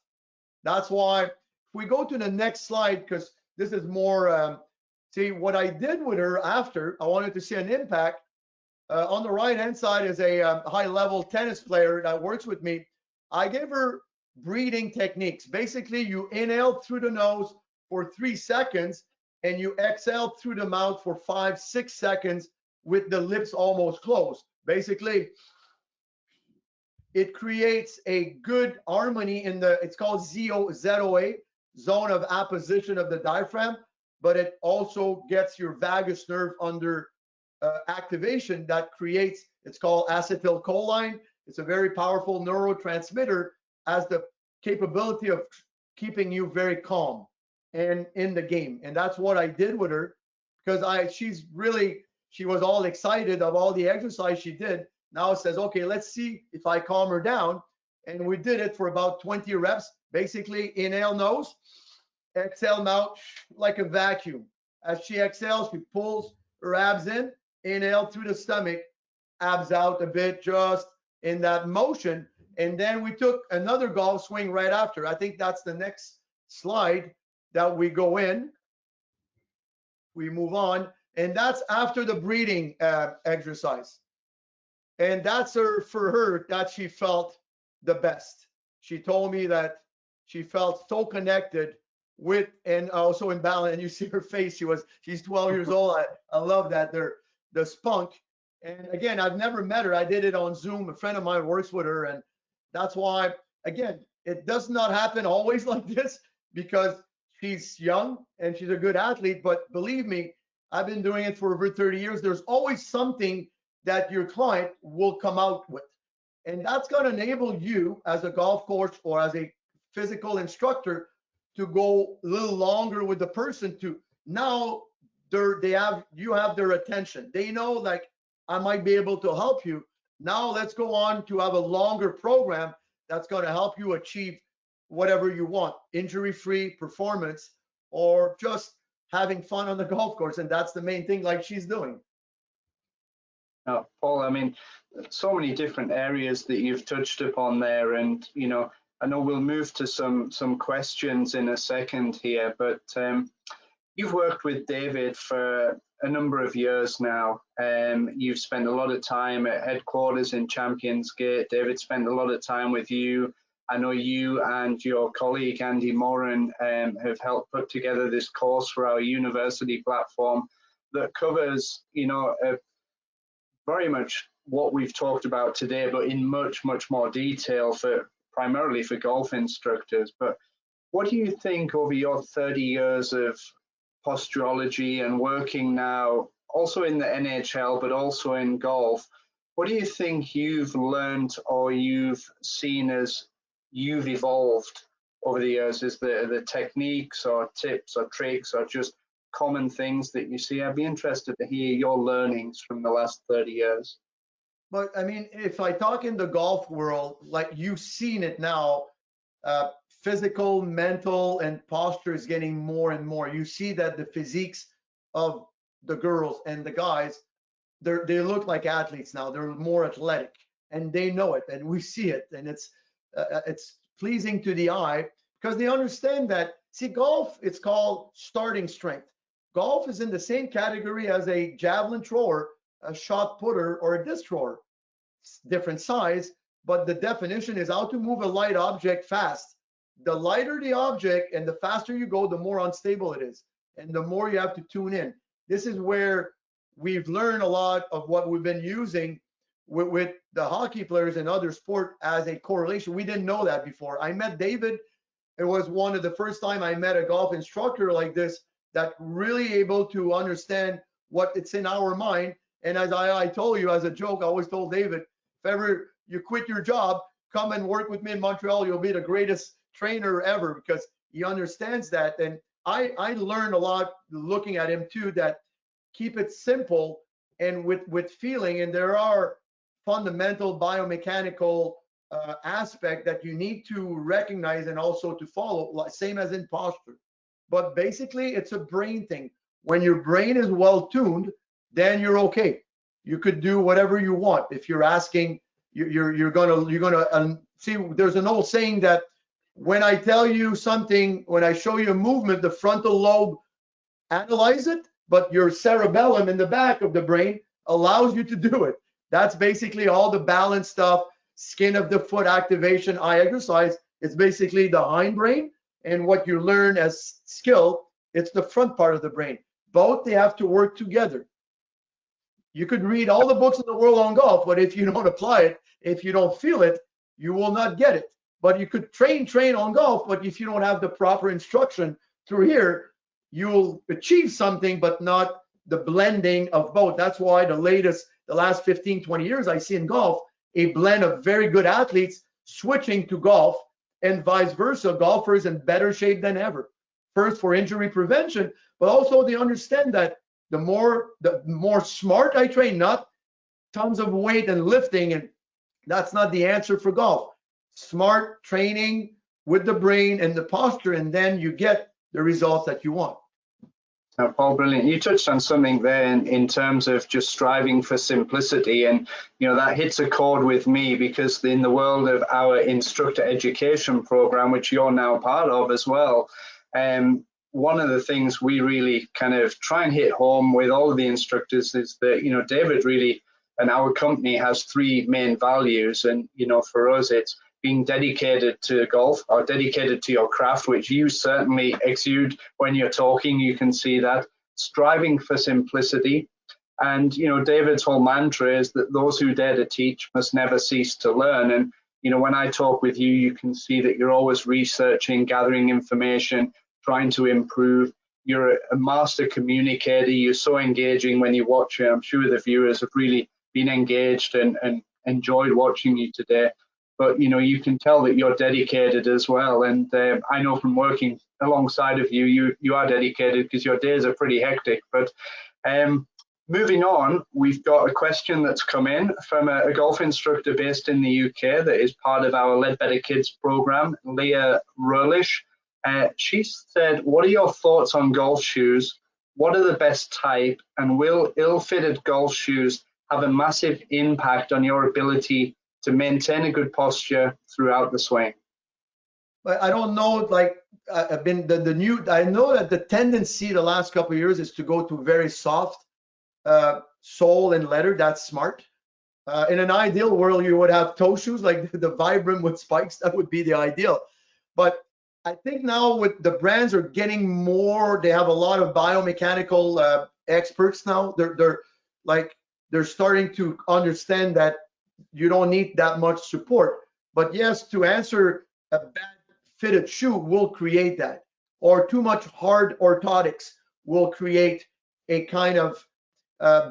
That's why if we go to the next slide, because this is more, see what I did with her after, I wanted to see an impact. On the right-hand side is a high-level tennis player that works with me. I gave her breathing techniques. Basically, you inhale through the nose for 3 seconds, and you exhale through the mouth for 5-6 seconds with the lips almost closed. Basically, it creates a good harmony in the, it's called ZOA, zone of apposition of the diaphragm, but it also gets your vagus nerve under activation that creates, it's called acetylcholine. It's a very powerful neurotransmitter, has the capability of keeping you very calm and in the game. And that's what I did with her, because she was all excited of all the exercise she did. Now it says, okay, let's see if I calm her down. And we did it for about 20 reps. Basically, inhale nose, exhale mouth, like a vacuum. As she exhales, she pulls her abs in, inhale through the stomach, abs out a bit, just in that motion. And then we took another golf swing right after. I think that's the next slide that we go in. We move on. And that's after the breathing exercise. And that's for her that she felt the best. She told me that she felt so connected with, and also in balance. And you see her face, she's 12 years old. I love that, the spunk. And again, I've never met her. I did it on Zoom. A friend of mine works with her. And that's why, again, it does not happen always like this, because she's young and she's a good athlete. But believe me, I've been doing it for over 30 years. There's always something that your client will come out with. And that's going to enable you as a golf coach or as a physical instructor to go a little longer with the person. To now you have their attention. They know, like, I might be able to help you. Now let's go on to have a longer program that's going to help you achieve whatever you want, injury-free performance, or just having fun on the golf course. And that's the main thing, like she's doing. Oh, Paul, I mean, so many different areas that you've touched upon there. And, you know, I know we'll move to some questions in a second here, but you've worked with David for a number of years now. You've spent a lot of time at headquarters in Champions Gate. David spent a lot of time with you. I know you and your colleague, Andy Moran, have helped put together this course for our university platform that covers, you know, very much what we've talked about today, but in much, much more detail, primarily for golf instructors. But what do you think, over your 30 years of posturology and working now also in the NHL, but also in golf, what do you think you've learned or you've seen as you've evolved over the years? Is the techniques or tips or tricks or just common things that you see? I'd be interested to hear your learnings from the last 30 years. But I mean, if I talk in the golf world, like you've seen it now, physical, mental, and posture is getting more and more. You see that the physiques of the girls and the guys, they look like athletes now. They're more athletic, and they know it, and we see it, and it's pleasing to the eye, because they understand that. See, golf, it's called starting strength. Golf is in the same category as a javelin thrower, a shot putter, or a disc thrower. It's different size, but the definition is how to move a light object fast. The lighter the object and the faster you go, the more unstable it is, and the more you have to tune in. This is where we've learned a lot of what we've been using with the hockey players and other sport as a correlation. We didn't know that before. I met David. It was one of the first time I met a golf instructor like this that really able to understand what it's in our mind. And as I told you as a joke, I always told David, if ever you quit your job, come and work with me in Montreal. You'll be the greatest trainer ever, because he understands that. And I learned a lot looking at him too, that keep it simple and with feeling. And there are fundamental biomechanical aspect that you need to recognize and also to follow, same as in posture. But basically, it's a brain thing. When your brain is well tuned, then you're okay. You could do whatever you want. If you're asking, you're gonna see. There's an old saying that when I tell you something, when I show you a movement, the frontal lobe analyze it, but your cerebellum in the back of the brain allows you to do it. That's basically all the balance stuff, skin of the foot activation, eye exercise. It's basically the hindbrain, and what you learn as skill, it's the front part of the brain. Both, they have to work together. You could read all the books in the world on golf, but if you don't apply it, if you don't feel it, you will not get it. But you could train on golf, but if you don't have the proper instruction through here, you'll achieve something, but not the blending of both. That's why the last 15, 20 years, I see in golf a blend of very good athletes switching to golf, and vice versa. Golfers in better shape than ever. First, for injury prevention, but also they understand that the more smart I train, not tons of weight and lifting, and that's not the answer for golf. Smart training with the brain and the posture, and then you get the results that you want. Now, Paul, brilliant. You touched on something there in terms of just striving for simplicity, and that hits a chord with me, because in the world of our instructor education program, which you're now part of as well, one of the things we really kind of try and hit home with all of the instructors is that David really, and our company, has three main values, and for us it's being dedicated to golf, or dedicated to your craft, which you certainly exude when you're talking. You can see that. Striving for simplicity. And, David's whole mantra is that those who dare to teach must never cease to learn. And, when I talk with you, you can see that you're always researching, gathering information, trying to improve. You're a master communicator. You're so engaging when you watch it. I'm sure the viewers have really been engaged and enjoyed watching you today. But you can tell that you're dedicated as well, and I know from working alongside of you, you are dedicated, because your days are pretty hectic. But moving on, we've got a question that's come in from a golf instructor based in the UK that is part of our Leadbetter Kids program, Leah Rurlish. She said, what are your thoughts on golf shoes? What are the best type, and will ill-fitted golf shoes have a massive impact on your ability to maintain a good posture throughout the swing? But I don't know, I've been I know that the tendency the last couple of years is to go to very soft sole and leather. That's smart. In an ideal world, you would have toe shoes like the Vibram with spikes. That would be the ideal. But I think now with the brands are getting more, they have a lot of biomechanical experts now. They're starting to understand that you don't need that much support. But yes, to answer, a bad fitted shoe will create that, or too much hard orthotics will create a kind of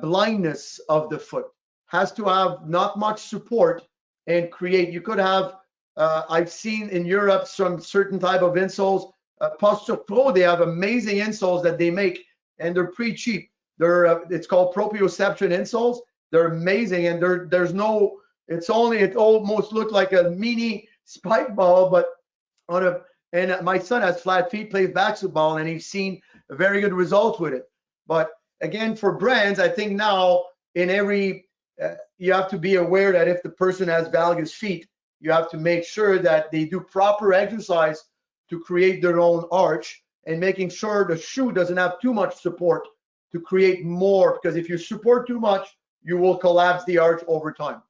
blindness of the foot. Has to have not much support and create. You could have, I've seen in Europe some certain type of insoles, Postural, they have amazing insoles that they make, and they're pretty cheap. It's called proprioception insoles. They're amazing, and it almost looked like a mini spike ball, but and my son has flat feet, plays basketball, and he's seen very good results with it. But again, for brands, I think now you have to be aware that if the person has valgus feet, you have to make sure that they do proper exercise to create their own arch, and making sure the shoe doesn't have too much support to create more, because if you support too much, you will collapse the arch over time.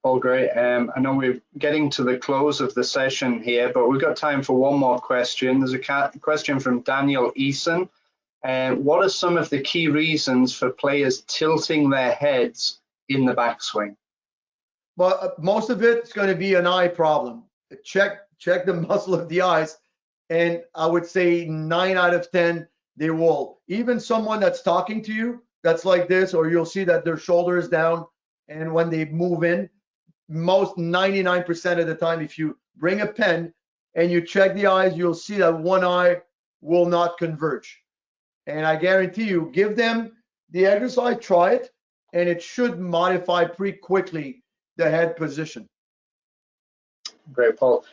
All great. I know we're getting to the close of the session here, but we've got time for one more question. There's a question from Daniel Eason. What are some of the key reasons for players tilting their heads in the backswing? Well, most of it's going to be an eye problem. Check the muscle of the eyes, and I would say 9 out of 10 they will. Even someone that's talking to you, that's like this, or you'll see that their shoulder is down, and when they move in, most 99% of the time, if you bring a pen and you check the eyes, you'll see that one eye will not converge. And I guarantee you, give them the exercise, try it, and it should modify pretty quickly the head position. Great, Paul.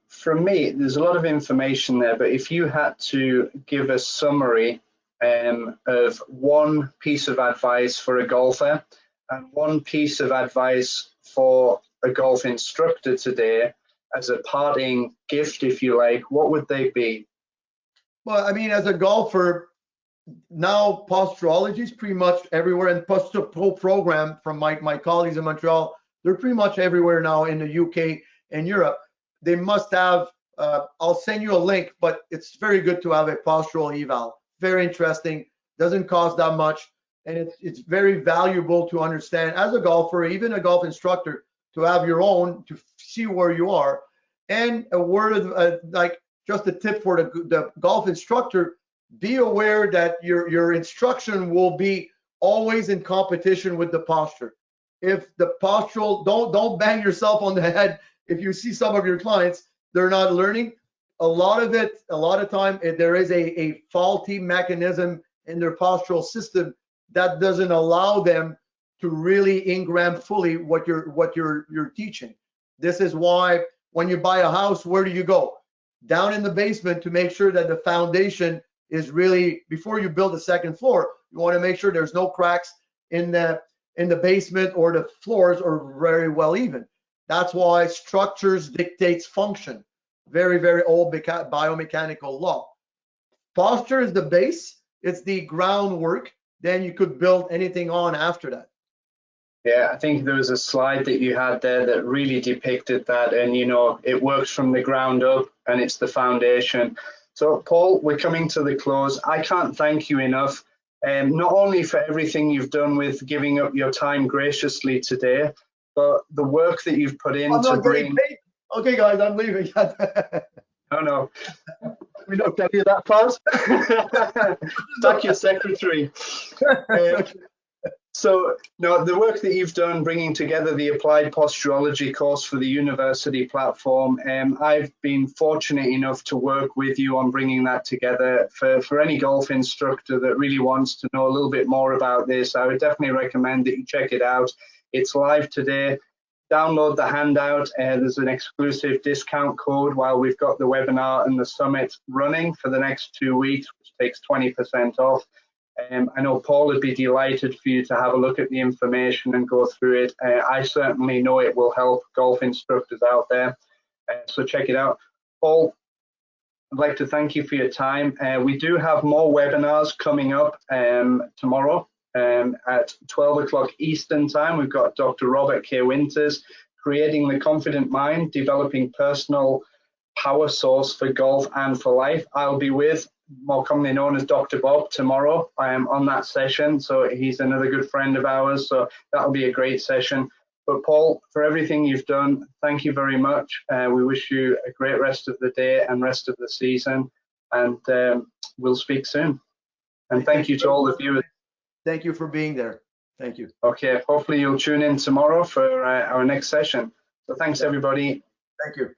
From me, there's a lot of information there, but if you had to give a summary of one piece of advice for a golfer and one piece of advice for a golf instructor today, as a parting gift, if you like, what would they be? Well, I mean, as a golfer, now posturology is pretty much everywhere, and Postural program from my colleagues in Montreal, they're pretty much everywhere now in the UK and Europe. They must have, I'll send you a link, but it's very good to have a postural eval. Very interesting, doesn't cost that much, and it's very valuable to understand as a golfer, even a golf instructor, to have your own, to see where you are. And a word of like just a tip for the golf instructor: be aware that your instruction will be always in competition with the posture. If the postural, don't bang yourself on the head. If you see some of your clients, they're not learning. A lot of time, there is a faulty mechanism in their postural system that doesn't allow them to really engram fully what you're teaching. This is why when you buy a house, where do you go? Down in the basement to make sure that the foundation is really, before you build a second floor, you want to make sure there's no cracks in the basement, or the floors are very well even. That's why structures dictates function. Very, very old biomechanical law. Posture is the base, it's the groundwork, then you could build anything on after that. Yeah, I think there was a slide that you had there that really depicted that, and you know, it works from the ground up and it's the foundation. So Paul, we're coming to the close. I can't thank you enough, not only for everything you've done with giving up your time graciously today, but the work that you've put in to bring... Okay, guys, I'm leaving. No. We don't tell you that part. Back your secretary. So, no, the work that you've done bringing together the applied posturology course for the university platform, I've been fortunate enough to work with you on bringing that together. For any golf instructor that really wants to know a little bit more about this, I would definitely recommend that you check it out. It's live today. Download the handout. There's an exclusive discount code while we've got the webinar and the summit running for the next 2 weeks, which takes 20% off. I know Paul would be delighted for you to have a look at the information and go through it. I certainly know it will help golf instructors out there. So check it out. Paul, I'd like to thank you for your time. We do have more webinars coming up tomorrow. At 12 o'clock Eastern time, we've got Dr. Robert K. Winters, Creating the Confident Mind, Developing Personal Power Source for Golf and for Life. I'll be with, more commonly known as Dr. Bob, tomorrow on that session. So he's another good friend of ours. So that'll be a great session. But Paul, for everything you've done, thank you very much. We wish you a great rest of the day and rest of the season. And we'll speak soon. And thank you to all the viewers. Thank you for being there. Thank you. Okay, hopefully you'll tune in tomorrow for our next session. So thanks, everybody. Thank you.